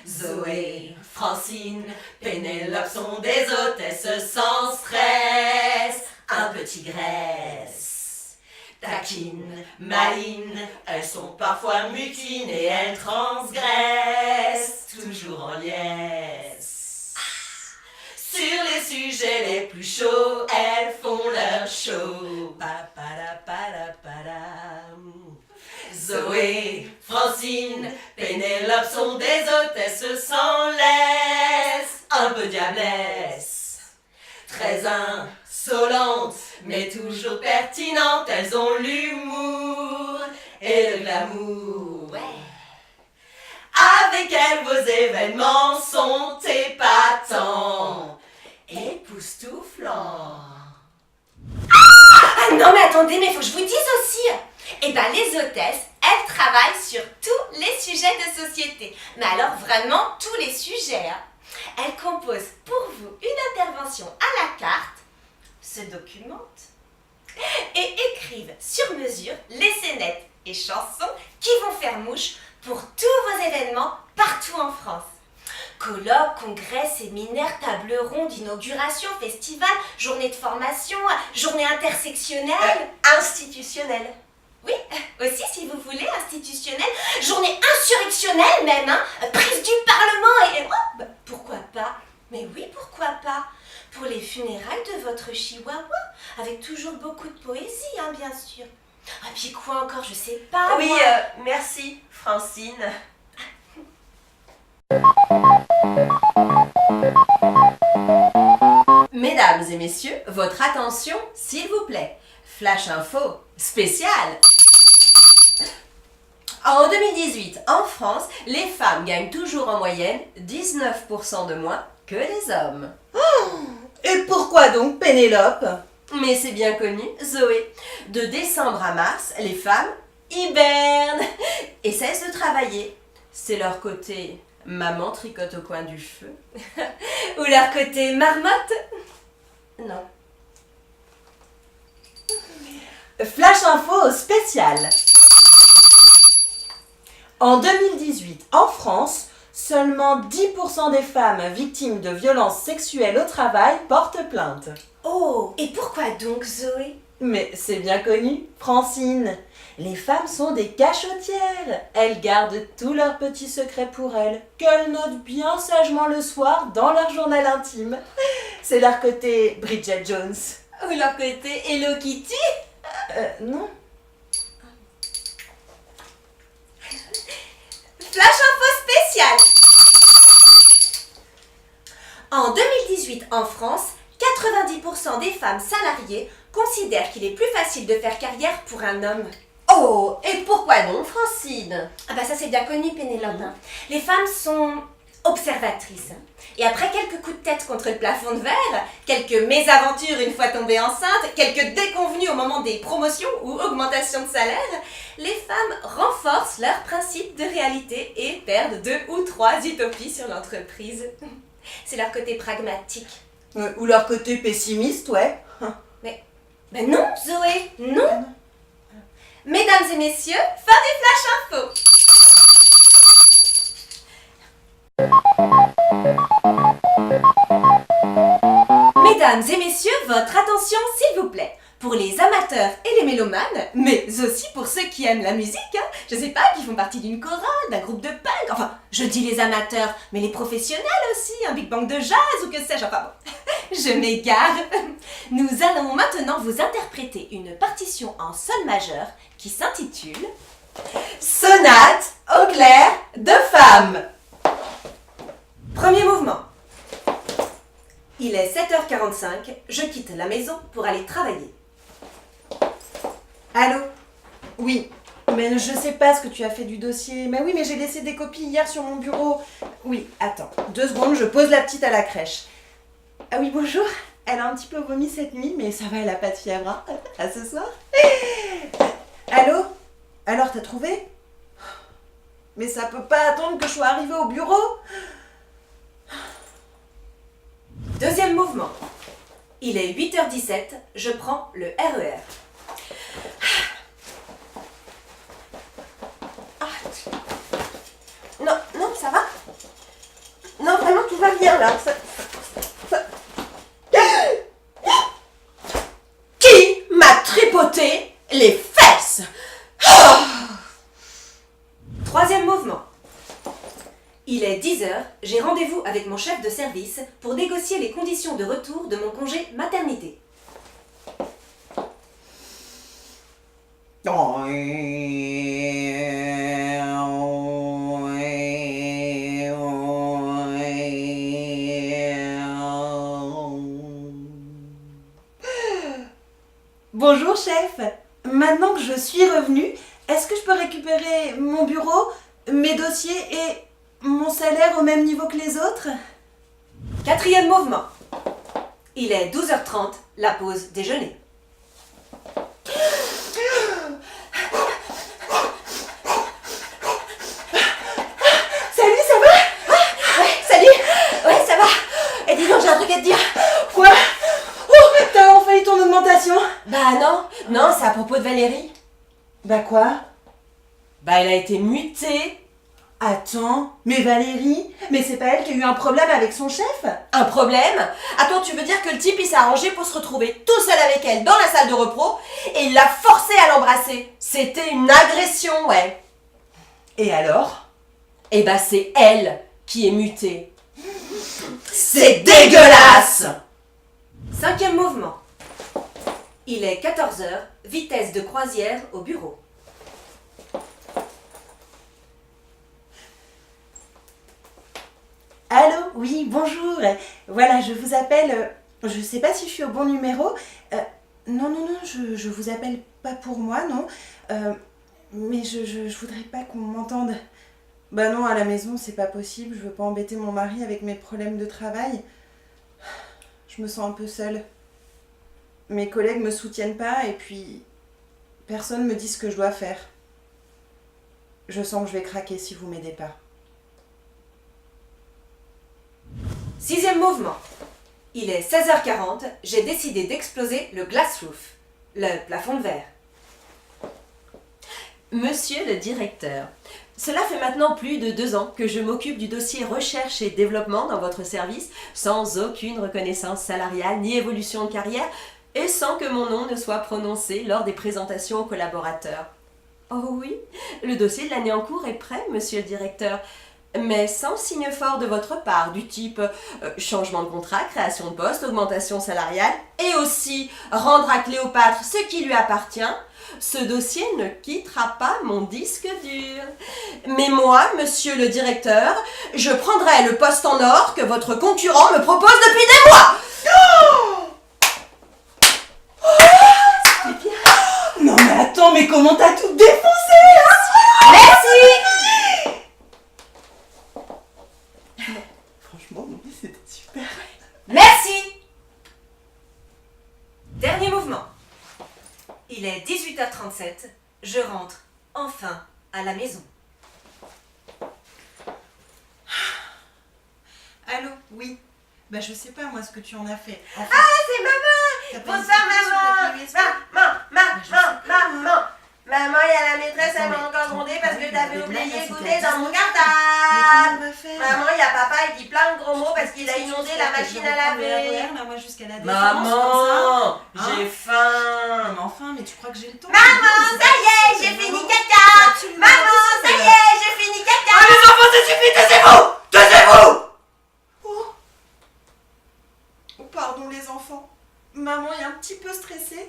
Zoé, Francine, Pénélope sont des hôtesses sans stress, un peu tigresse. Taquines, malines, elles sont parfois mutines et elles transgressent, toujours en liesse. Sur les sujets les plus chauds, elles font leur show. Zoé, Francine, Pénélope sont des hôtesses sans laisse, un peu diablesse. Très insolentes, mais toujours pertinentes, elles ont l'humour et le glamour. Ouais. Avec elles, vos événements sont épatants, époustouflants. Ah non mais attendez, mais faut que je vous dise aussi. Eh ben les hôtesses, elles travaillent sur tous les sujets de société. Mais alors vraiment tous les sujets. Elles composent pour vous une intervention à la carte, se documentent et écrivent sur mesure les scénettes et chansons qui vont faire mouche pour tous vos événements partout en France. Colloques, congrès, séminaires, tables rondes, inauguration, festivals, journées de formation, journées intersectionnelles. Institutionnelles. Oui, aussi si vous voulez, institutionnelles, journées insurrectionnelles même, prise du Parlement et... Oh, bah, pourquoi pas? Mais oui, pourquoi pas? Pour les funérailles de votre chihuahua, avec toujours beaucoup de poésie, bien sûr. Ah, puis quoi encore, je sais pas. Oui, moi. merci, Francine. Mesdames et messieurs, votre attention, s'il vous plaît. Flash info spécial. En 2018, en France, les femmes gagnent toujours en moyenne 19% de moins que les hommes. Et pourquoi donc Pénélope? Mais c'est bien connu, Zoé. De décembre à mars, les femmes hibernent et cessent de travailler. C'est leur côté maman tricote au coin du feu. Ou leur côté marmotte. Non. Flash info spécial. En 2018, en France, seulement 10% des femmes victimes de violences sexuelles au travail portent plainte. Oh, et pourquoi donc Zoé? Mais c'est bien connu, Francine. Les femmes sont des cachotières. Elles gardent tous leurs petits secrets pour elles, qu'elles notent bien sagement le soir dans leur journal intime. C'est leur côté Bridget Jones. Ou leur côté Hello Kitty? Non. Flash info spécial. En 2018, en France, 90% des femmes salariées considèrent qu'il est plus facile de faire carrière pour un homme. Oh, et pourquoi non, Francine? Ah bah ça c'est bien connu, Pénélope. Les femmes sont observatrices. Et après quelques coups de tête contre le plafond de verre, quelques mésaventures une fois tombées enceintes, quelques déconvenues au moment des promotions ou augmentations de salaire, les femmes renforcent leurs principes de réalité et perdent 2 ou 3 utopies sur l'entreprise. C'est leur côté pragmatique. Ou leur côté pessimiste, ouais. Ben non, Zoé, non. Mesdames et messieurs, fin du Flash Info. Mesdames et messieurs, votre attention s'il vous plaît. Pour les amateurs et les mélomanes, mais aussi pour ceux qui aiment la musique, je sais pas, qui font partie d'une chorale, d'un groupe de punk, enfin, je dis les amateurs, mais les professionnels aussi, un big bang de jazz ou que sais-je, enfin bon, je m'égare. Nous allons maintenant vous interpréter une partition en sol majeur qui s'intitule Sonate au clair de femme. Premier mouvement. Il est 7h45, je quitte la maison pour aller travailler. Allô? Oui, mais je sais pas ce que tu as fait du dossier. Mais oui, mais j'ai laissé des copies hier sur mon bureau. Oui, attends, 2 secondes, je pose la petite à la crèche. Ah oui, bonjour. Elle a un petit peu vomi cette nuit, mais ça va, elle a pas de fièvre. Hein. À ce soir. Allô? Alors, t'as trouvé? Mais ça peut pas attendre que je sois arrivée au bureau. Deuxième mouvement. Il est 8h17, je prends le RER. Non, non, ça va? pas rien là. Qui m'a tripoté les fesses? Troisième mouvement. Il est 10 heures, j'ai rendez-vous avec mon chef de service pour négocier les conditions de retour de mon congé maternité. Bonjour chef, maintenant que je suis revenue, est-ce que je peux récupérer mon bureau, mes dossiers et mon salaire au même niveau que les autres? Quatrième mouvement. Il est 12h30, la pause déjeuner. Salut, ça va? Ouais, salut. Ouais, ça va. Et dis donc, j'ai un truc à te dire. Quoi? Oh, t'as enfin eu ton augmentation? Bah non, c'est à propos de Valérie. Bah quoi? Bah elle a été mutée. Attends, mais Valérie, mais c'est pas elle qui a eu un problème avec son chef? Un problème? Attends, tu veux dire que le type il s'est arrangé pour se retrouver tout seul avec elle dans la salle de repos et il l'a forcée à l'embrasser. C'était une agression, ouais. Et alors? Et bah c'est elle qui est mutée. C'est dégueulasse! Cinquième mouvement. Il est 14h, vitesse de croisière au bureau. Allô, oui, bonjour. Voilà, je vous appelle. Je sais pas si je suis au bon numéro. Non, je vous appelle pas pour moi, non. Mais je voudrais pas qu'on m'entende. Bah non, à la maison, c'est pas possible. Je veux pas embêter mon mari avec mes problèmes de travail. Je me sens un peu seule. Mes collègues me soutiennent pas et puis personne me dit ce que je dois faire. Je sens que je vais craquer si vous m'aidez pas. Sixième mouvement. Il est 16h40, j'ai décidé d'exploser le glass roof, le plafond de verre. Monsieur le directeur, cela fait maintenant plus de 2 ans que je m'occupe du dossier recherche et développement dans votre service sans aucune reconnaissance salariale ni évolution de carrière et sans que mon nom ne soit prononcé lors des présentations aux collaborateurs. Oh oui, le dossier de l'année en cours est prêt, monsieur le directeur, mais sans signe fort de votre part, du type changement de contrat, création de poste, augmentation salariale, et aussi rendre à Cléopâtre ce qui lui appartient, ce dossier ne quittera pas mon disque dur. Mais moi, monsieur le directeur, je prendrai le poste en or que votre concurrent me propose depuis des mois. Non mais attends, mais comment t'as tout défoncé? Merci! Franchement, oui, c'était super. Merci! Dernier mouvement. Il est 18h37, je rentre enfin à la maison. Allô, oui. Bah je sais pas moi ce que tu en as fait. Enfin, C'est maman! t'as pas Bonsoir une photo sur la maman! clé USB? Maman! Maman, il y a la maîtresse, elle m'a Attends, encore mais grondé attends, parce que mais t'avais mais oublié là, de c'était goûter à dans mon 19. cartable! Mais comment on va faire? Maman, il y a papa, il dit plein de gros mots parce qu'il a inondé la machine à laver. Là, moi jusqu'à la défense, Maman, comme ça. j'ai Hein? faim. Mais enfin, mais tu crois que j'ai le temps? Maman, ça y est, j'ai fini caca. Maman, ça y est, j'ai fini caca. Les enfants, ça suffit, taisez-vous! Taisez-vous! Oh. Oh, pardon les enfants. Maman est un petit peu stressée.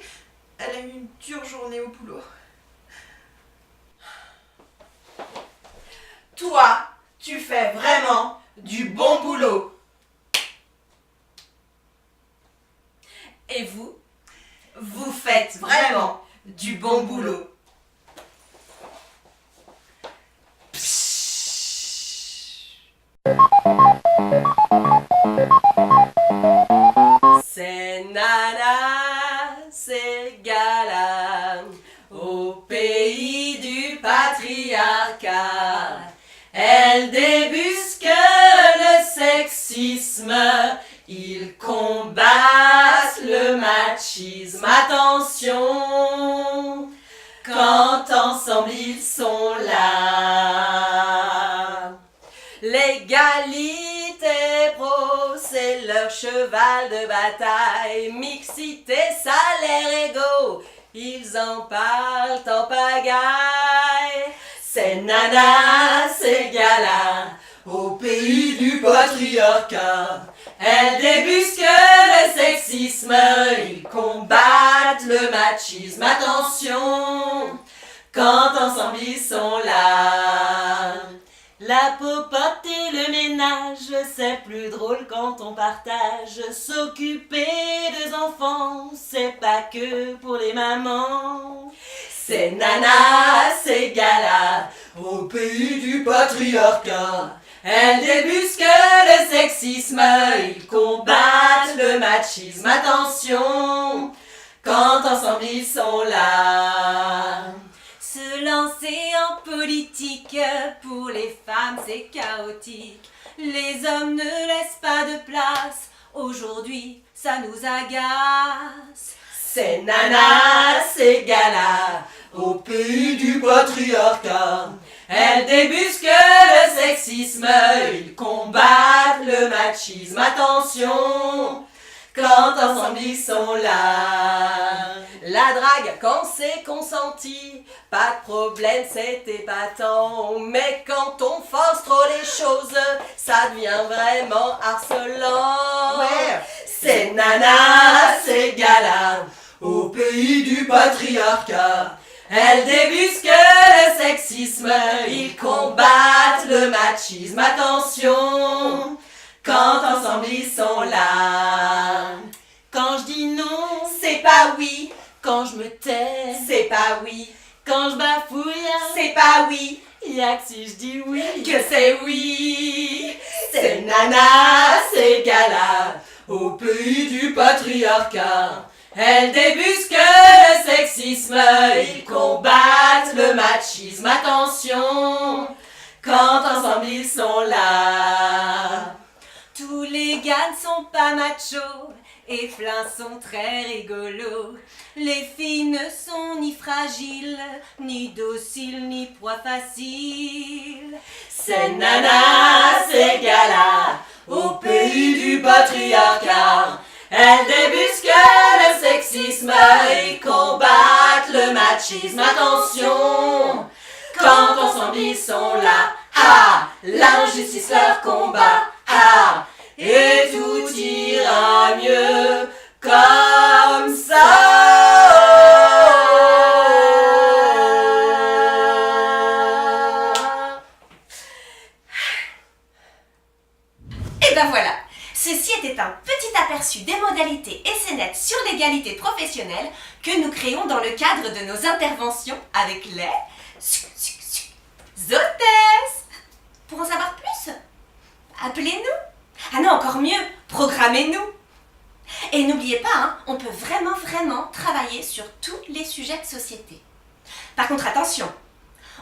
Elle a eu une dure journée au boulot. Toi, tu fais vraiment du bon boulot. Et vous, vous faites vraiment du bon boulot. C'est Nana, c'est Gala, au pays du patriarcat. Elle débusque le sexisme, ils combattent le machisme. Attention, quand ensemble ils sont là. L'égalité leur cheval de bataille. Mixité, salaire égaux, ils en parlent en pagaille. C'est nana, c'est gala, au pays du patriarcat. Elles débusquent le sexisme, ils combattent le machisme. Attention, quand ensemble ils sont là. La popote et le ménage, c'est plus drôle quand on partage. S'occuper des enfants, c'est pas que pour les mamans. C'est nana, c'est gala, au pays du patriarcat. Elles débusquent le sexisme, ils combattent le machisme. Attention, quand ensemble ils sont là. Se lancer en politique, pour les femmes c'est chaotique. Les hommes ne laissent pas de place, aujourd'hui ça nous agace. C'est nana, c'est gala, au pays du patriarcat. Elles débusquent le sexisme, ils combattent le machisme. Attention, quand ensemble ils sont là. La drague, quand c'est consenti, pas de problème, c'est épatant. Mais quand on force trop les choses, ça devient vraiment harcelant. Ouais. C'est nana, c'est gala, au pays du patriarcat. Elles débusquent le sexisme, ils combattent le machisme. Attention, quand ensemble ils sont là. Quand je dis non, c'est pas oui. Quand je me tais, c'est pas oui. Quand je bafouille, c'est pas oui. Y'a que si je dis oui que c'est oui. C'est nana, c'est gala, au pays du patriarcat. Elles débusquent le sexisme, ils combattent le machisme. Attention, quand ensemble ils sont là. Tous les gars ne sont pas machos, et flins sont très rigolos. Les filles ne sont ni fragiles, ni dociles, ni proie facile. C'est nana, c'est gala, au pays du patriarcat. Elles débusquent le sexisme, ils combattent le machisme. Attention, quand ensemble ils sont là. Ah, l'injustice leur combat. Ah, et tout ira mieux comme ça. Et ben voilà, ceci était un petit aperçu des modalités SNET sur l'égalité professionnelle que nous créons dans le cadre de nos interventions avec les hôtesses. Pour en savoir plus, appelez-nous. Ah non, encore mieux, programmez-nous. Et n'oubliez pas, hein, on peut vraiment travailler sur tous les sujets de société. Par contre, attention,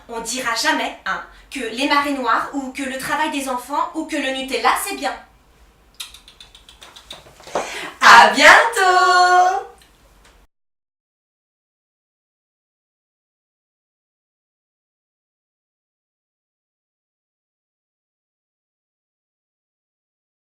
on dira jamais que les marées noires ou que le travail des enfants ou que le Nutella, c'est bien. À bientôt!